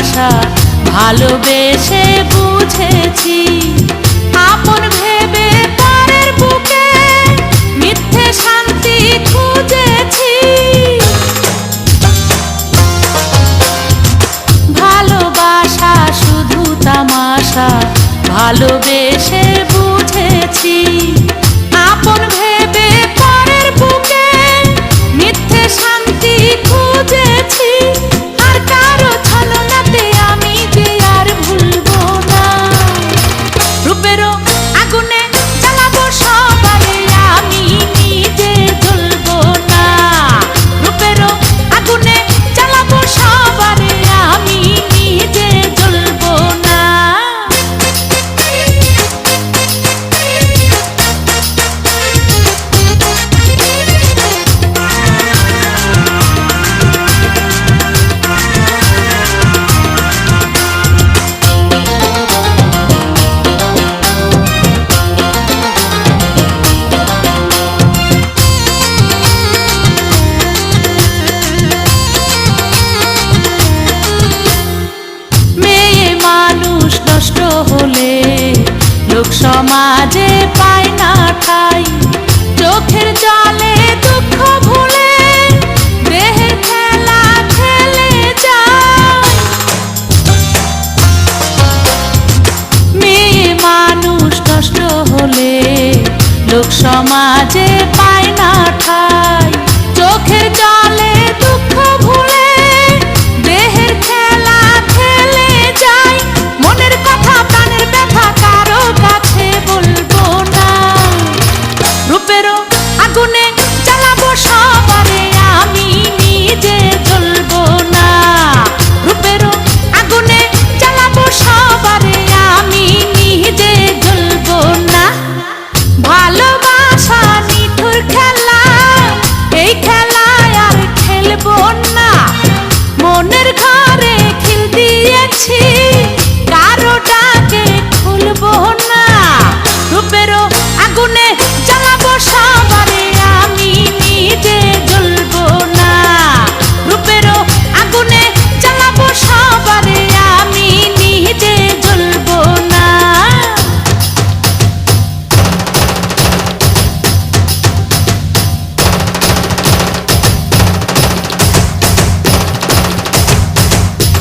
ভালোবাসা ভালোবেসে বুঝেছি, আপন ভেবে পরের বুকে মিথ্যে শান্তি খুঁজেছি। ভালোবাসা শুধু তামাশা ভালোবেসে বুঝেছি, আপন ভেবে পরের বুকে মিথ্যে শান্তি খুঁজেছি। আর কারো ছলনাতে আমি যে আর ভুলবো না, রূপেরও আগুনে জ্বালাবো সবারে আমি নিজে জ্বলবো না। রূপেরও আগুনে জ্বালাবো সবারে আমি নিজে জ্বলবো না। হলে লোক সমাজে পায় না ঠাই, চোখের জলে দুঃখ ভুলে দেহের খেলা খেলে যায়। মেয়ে মানুষ নষ্ট হলে লোক সমাজে পায় না ঠাই, চোখের জলে দুঃখ ভুলে দেহের খেলা খেলে যায়। মনের কথা প্রাণের ব্যথা কারো কাছে বলবো না, রূপেরও আগুনে জ্বালাবো সবারে আমি নিজে জ্বলবো না। রূপেরও আগুনে জ্বালাবো সবারে আমি নিজে জ্বলবো না। ভালোবাসা নিঠুর খেলা, এই খেলায় আর খেলবো না। মনের ঘরে খিল দিয়েছি